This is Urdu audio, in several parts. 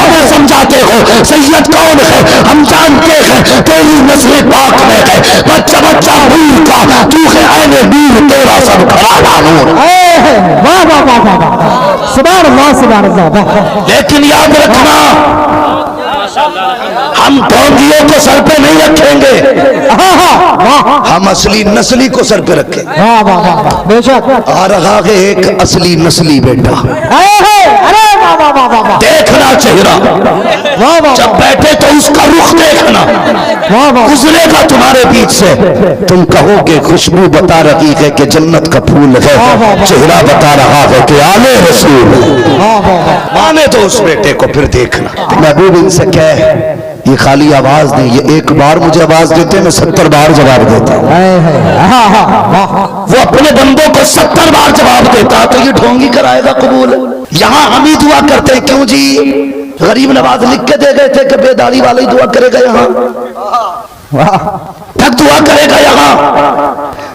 ہمیں سمجھاتے ہو سید کون ہے؟ ہم جانتے ہیں تیری نسل پاک میں ہے، بچہ بچہ نور کا تو ہے عین نور، تیرا سب کھڑا نور۔ واہ واہ واہ واہ واہ، سبحان اللہ سبحان اللہ، واہ۔ لیکن یاد رکھنا ہم ڈھونگیوں کو سر پہ نہیں رکھیں گے، ہم اصلی نسلی کو سر پہ رکھیں گے۔ واہ واہ واہ واہ، بے شک۔ آ رہا ہے ایک اصلی نسلی بیٹا، ارے واہ واہ واہ واہ واہ، دیکھنا چہرہ، واہ واہ، جب بیٹھے تو اس کا رخ دیکھنا، واہ واہ، گزرے گا تمہارے بیچ سے، تم کہو گے خوشبو بتا رہی ہے کہ جنت کا پھول ہے، چہرہ بتا رہا ہے کہ آل رسول ہے۔ واہ واہ واہ، مانے تو اس بیٹے کو پھر دیکھنا۔ محبوب ان سے کہہ یہ خالی آواز نہیں، یہ ایک بار مجھے آواز دیتے میں 70 بار جواب دیتا ہوں۔ وہ اپنے بندوں کو 70 بار جواب دیتا تو یہ ڈھونگی کرائے گا قبول؟ یہاں ہم ہی دعا کرتے ہیں، کیوں جی؟ غریب نواز لکھ کے دے گئے تھے کہ بے داڑھی والا ہی دعا کرے گا، یہاں تک دعا کرے گا یہاں؟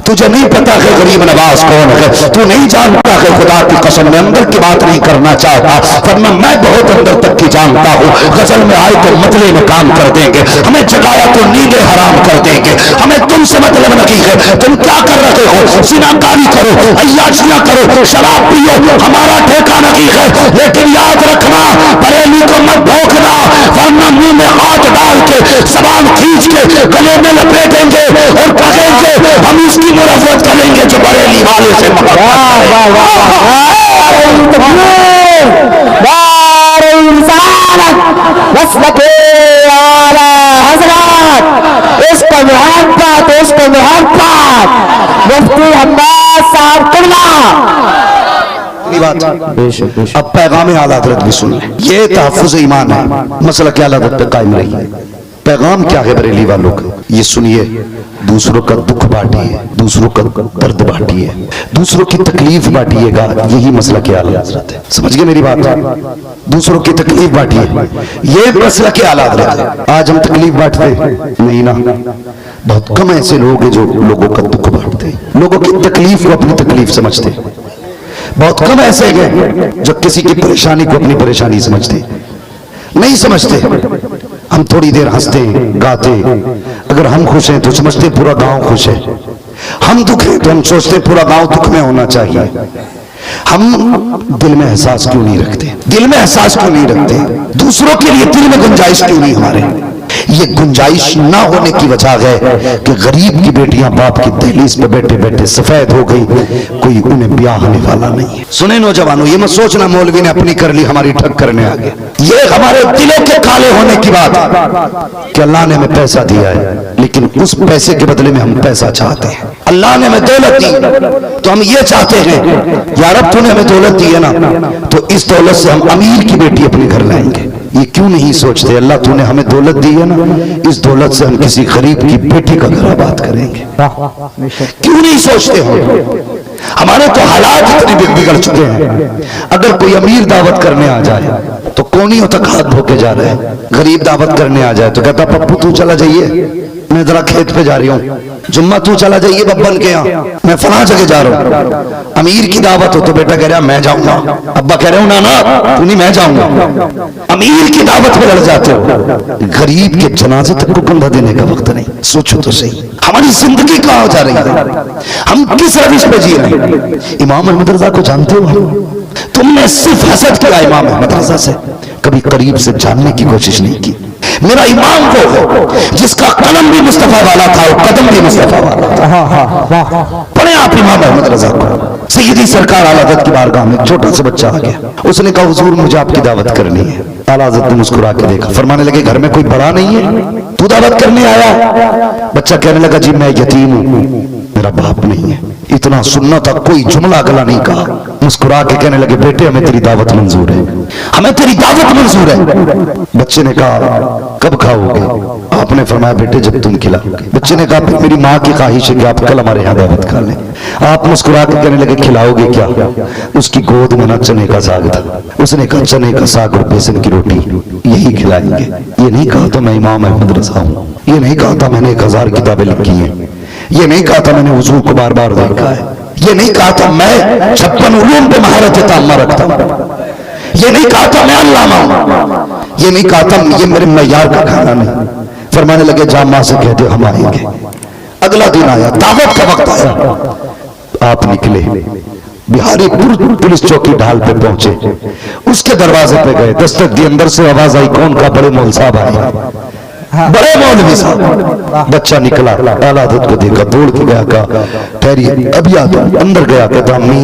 تجھے نہیں پتا کہ غریب نواز کون ہے، تو نہیں جانتا کہ خدا کی قسم میں اندر کی بات نہیں کرنا چاہتا، ورنہ میں بہت اندر تک کی جانتا ہوں۔ غزل میں آئے تو مطلع میں کام کر دیں گے، ہمیں جگایا تو نیندیں حرام کر دیں گے، ہمیں تم سے مطلب نہیں ہے، تم کیا کر رہے ہو؟ زناکاری کرو، عیاشیاں کرو، شراب پیو، ہمارا ٹھیکہ نہیں ہے، لیکن یاد رکھنا بریلی کو مت بھوکنا، ورنہ منہ میں ہاتھ ڈال کے زبان کھینچ کے گلے میں لپیٹیں گے اور کہیں گے ہم اس کی مرفت کریں گے جو بریلی والے سے محبت اس کو محبت، اس کو محبت، مفتی عباس صاحب قبلہ۔ اب پیغام اعلیٰ حضرت بھی سن لیں، یہ تحفظ ایمان ہے، مسئلہ کیا اعلیٰ حضرت پہ قائم رہی ہے۔ پیغام کیا ہے بریلی والوں کا؟ یہ سنیے، دوسروں کا دکھ بانٹیے، دوسروں کا درد بانٹیے، دوسروں کی تکلیف بانٹیے گا، یہی مسئلہ کیا اعلیٰ حضرت ہے۔ سمجھ گئے میری بات؟ دوسروں کی تکلیف بانٹیے، یہ مسئلہ کیا اعلیٰ حضرت ہے۔ آج ہم تکلیف بانٹتے نہیں نا، بہت کم ایسے لوگ ہیں جو لوگوں کا دکھ بانٹتے ہیں، لوگوں کی تکلیف کو اپنی تکلیف سمجھتے ہیں، بہت کم ایسے ہیں جو کسی کی پریشانی کو اپنی پریشانی سمجھتے نہیں سمجھتے۔ ہم تھوڑی دیر ہنستے گاتے، اگر ہم خوش ہیں تو سمجھتے پورا گاؤں خوش ہے، ہم دکھ ہیں تو ہم سوچتے پورا گاؤں دکھ میں ہونا چاہیے۔ ہم دل میں احساس کیوں نہیں رکھتے؟ دل میں احساس کیوں نہیں رکھتے؟ دوسروں کے لیے دل میں گنجائش کیوں نہیں ہمارے؟ یہ گنجائش نہ ہونے کی وجہ ہے کہ غریب کی بیٹیاں باپ کی دہلیز پہ بیٹھے بیٹھے سفید ہو گئی، کوئی انہیں بیاہ ہونے والا نہیں ہے۔ سنیں نوجوانوں، یہ مت سوچنا مولوی نے اپنی کر لی ہماری ٹھگ کرنے آگے، یہ ہمارے دلوں کے کالے ہونے کی بات ہے کہ اللہ نے ہمیں پیسہ دیا ہے لیکن اس پیسے کے بدلے میں ہم پیسہ چاہتے ہیں۔ اللہ نے ہمیں دولت دی تو ہم یہ چاہتے ہیں یا رب تو نے ہمیں دولت دی ہے نا، تو اس دولت سے ہم امیر کی بیٹی اپنے گھر لائیں گے۔ یہ کیوں نہیں سوچتے اللہ تو نے ہمیں دولت دی ہے نا، اس دولت سے ہم کسی غریب کی بیٹی کا گھر آباد کریں گے؟ کیوں نہیں سوچتے ہو؟ ہمارے تو حالات اتنے بگڑ چکے ہیں، اگر کوئی امیر دعوت کرنے آ جائے تو کونیوں تک ہاتھ دھو کے جا رہے ہیں، غریب دعوت کرنے آ جائے تو کہتا پپو تو چلا جائیے، میں ذرا کھیت پہ جا رہی ہوں، جمعہ تو چلا جائیے ببن کے یہاں، میں فلاں جگہ جا رہا ہوں۔ امیر کی دعوت ہو تو بیٹا کہہ رہا میں جاؤں گا، ابا کہہ رہے ہوں نانا تو نہیں میں جاؤں گا۔ امیر کی دعوت پہ لڑ جاتے ہو، غریب کے جنازے تک کو کندھا دینے کا وقت نہیں۔ سوچو تو صحیح، ہماری زندگی کہاں جا رہی ہے؟ ہم کس روش پہ جی رہے ہیں؟ امام احمد رضا کو جانتے ہو؟ تم نے صرف حسد کیا امام احمد رضا سے، کبھی قریب سے جاننے کی کوشش نہیں کی۔ میرا امام وہ ہے جس کا قلم بھی مصطفیٰ والا تھا اور قدم بھی مصطفیٰ والا تھا۔ پڑھیں آپ امام احمد رضا کو۔ سیدی سرکار اعلیٰ حضرت کی بارگاہ میں چھوٹا سا بچہ آ گیا، اس نے کہا حضور مجھے آپ کی دعوت کرنی ہے۔ اعلیٰ حضرت نے مسکرا کے دیکھا، فرمانے لگے گھر میں کوئی بڑا نہیں ہے تو دعوت کرنے آیا؟ بچہ کہنے لگا جی میں یتیم ہوں، میرا باپ نہیں ہے۔ اتنا سننا تھا، کوئی جملہ اگلا نہیں کہا، مسکرا کے کہنے لگے بیٹے ہمیں تیری دعوت منظور ہے، ہمیں تیری دعوت منظور ہے۔ بچے نے کہا کب کھاؤ گے؟ آپ نے فرمایا بیٹے جب تم کھلاؤ گے۔ بچے نے کہا میری ماں کی خواہش ہے کہ آپ کل ہمارے یہاں دعوت کر لیں۔ آپ مسکرا کے کہنے لگے کھلاؤ گے کیا؟ اس کی گود میں نہ چنے کا ساگ تھا، اس نے کہا چنے کا ساگ اور بیسن کی روٹی یہی کھلائیں گے۔ یہ نہیں کہا تھا میں امام احمد رضا ہوں، یہ نہیں کہا تھا میں نے 1000 کتابیں لکھی ہیں، یہ نہیں کہا تھا میں نے حضور کو بار بار دیکھا ہے، یہ نہیں کہا تھا میں 56 علوم پہ مہارت تامہ رکھتا ہوں، یہ نہیں کہا تھا میں علامہ ہوں، یہ نہیں کہا تھا یہ میرے معیار کا کھانا نہیں۔ فرمانے لگے جا ماں سے کہہ دے ہم آئیں گے۔ اگلا دن آیا، دعوت کا وقت آیا، آپ نکلے، بہاری پولیس چوکی ڈھال پہ پہنچے، اس کے دروازے پہ گئے، دستک دی، اندر سے آواز آئی کون کا؟ بڑے مول صاحب آئے، بڑے مولوی صاحب۔ بچہ نکلا، اعلیٰ حضرت کو دیکھا، دوڑ کے گیا، کہا ٹھہریے ابھی آتا ہوں۔ اندر گیا، کہتا امی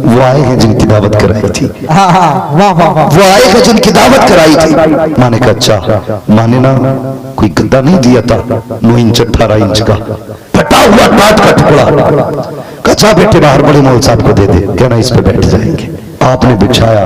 وہ آئے ہیں جن کی دعوت کرائی تھی، وہ آئے ہیں جن کی دعوت کرائی تھی۔ ماں نے کہا اچھا، ماں نے نا کوئی گدا نہیں دیا تھا 9 انچ 18 انچ کا پھٹا ہوا ٹاٹ کا ٹکڑا، کچا بیٹے باہر بڑے مول صاحب کو دے دے، کہنا اس پہ بیٹھ جائیں گے۔ آپ نے بچھایا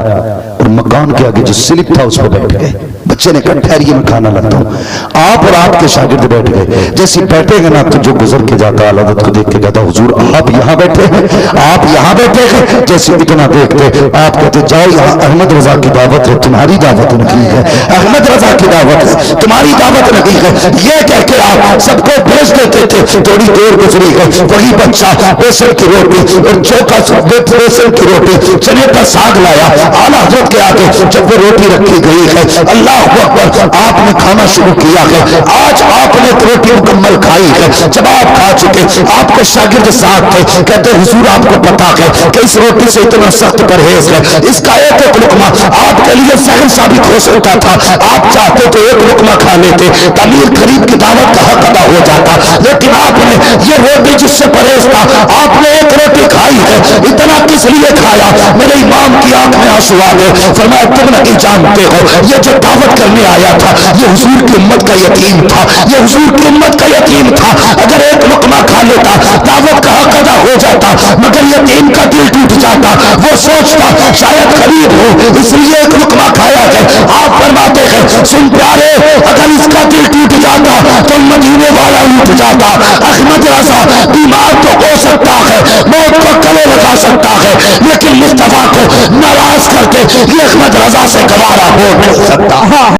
اور مکان کے آگے جو سلپ تھا اس پہ بیٹھ گئے۔ بچے نے کہا ٹھہریے میں کھانا لاتا ہوں۔ آپ اور آپ کے شاگرد بیٹھ گئے، جیسے بیٹھے گے نا تو جو گزر کے جاتا اعلیٰ حضرت کو دیکھ کے کہتا حضور آپ یہاں بیٹھے ہیں، آپ یہاں بیٹھے ہیں۔ جیسے اتنا دیکھتے آپ کہتے جاؤ یہاں احمد رضا کی دعوت ہے، تمہاری دعوت نہیں ہے، احمد رضا کی دعوت ہے، تمہاری دعوت نہیں ہے، یہ کہہ کے آپ سب کو بھیج دیتے تھے۔ تھوڑی دیر گزری ہے، وہی بچہ بیسن کی روٹی اور چوکا بیسن کی روٹی چنے کا ساگ لایا اعلیٰ حضرت کے آگے۔ جب وہ روٹی رکھی گئی ہے، اللہ اکبر، آپ نے کھانا شروع کیا ہے۔ آج آپ نے روٹی مکمل کھائی ہے۔ جب آپ کھا چکے، آپ کے شاگرد ساتھ تھے، کہتے حضور آپ کو پتا ہے کہ اس روٹی سے اتنا سخت پرہیز ہے، اس کا ایک ایک لقمہ آپ کے لیے زہر ثابت ہو سکتا تھا، آپ چاہتے تو ایک لقمہ کھا لیتے، تعمیر قریب کی دعوت کا حق ادا ہو جاتا، لیکن آپ نے یہ روٹی جس سے پرہیز تھا، آپ نے ایک روٹی کھائی ہے۔ اتنا کس لیے کھایا؟ میرے امام کی آنکھ میں آنسو آ گئے، فرمایا تم نہیں جانتے ہو یہ جو دعوت کرنے آیا تھا یہ حضور کی امت کا یتیم تھا، یہ حضور کی امت کا یتیم تھا۔ اگر ایک لقمہ کھا لیتا دعوت کا حق ادا ہو جاتا، مگر یتیم کا دل ٹوٹ جاتا، وہ سوچتا شاید غریب ہو اس لیے ایک لقمہ کھایا ہے۔ آپ فرماتے ہیں سن پیارے، اگر اس کا دل ٹوٹ جاتا تو مدینے والا اٹھ جاتا۔ احمد رضا بیمار تو ہو سکتا ہے، موت کو گلے لگا سکتا ہے، لیکن مصطفیٰ کو ناراض کر کے یہ احمد رضا سے گوارا ہو نہیں سکتا۔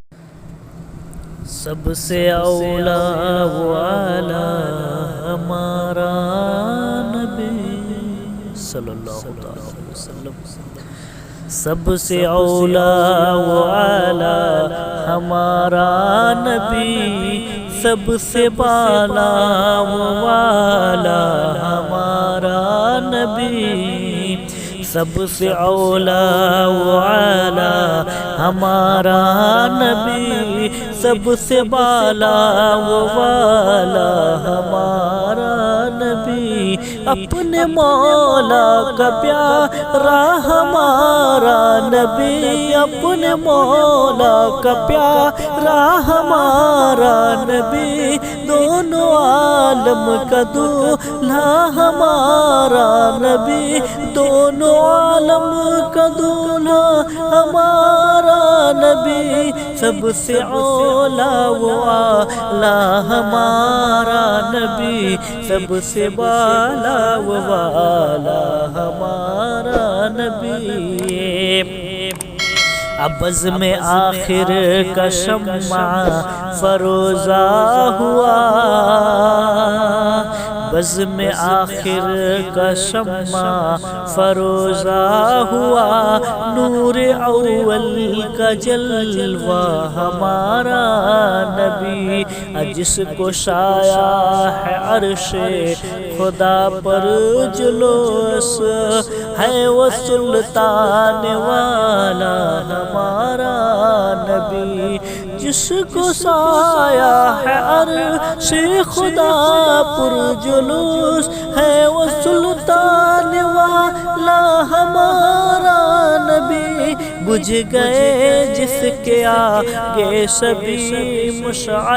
سب سے اولا و اعلی ہمارا نبی صلی اللہ علیہ وسلم، سب سے اولا و اعلی ہمارا نبی، سب سے بالا و والا ہمارا نبی، سب سے اولا و اعلی ہمارا نبی، سب سے بالا و والا ہمارا نبی، اپنے مولا کا پیارا ہمارا نبی، اپنے مولا کا پیارا ہمارا نبی، دونوں عالم کا دولہا ہمارا نبی، دونوں عالم کا دولہا ہمارا نبی، سب سے اولا و اعلی ہمارا نبی، سب سے بالا و والا ہمارا نبی۔ اب عزم آخر کا شمع فروزہ ہوا، بزم آخر کا شمع فروزہ ہوا، نور اول کا جلوہ ہمارا نبی، جس کو شایع ہے عرش خدا پر جلوس ہے، وہ سلطان والا ہمارا نبی، جس کو سایہ ہے عرش خدا پر جلوس ہے، وہ سلطان والا ہمارا نبی، بجھ گئے جس کے آگے سبھی مشعل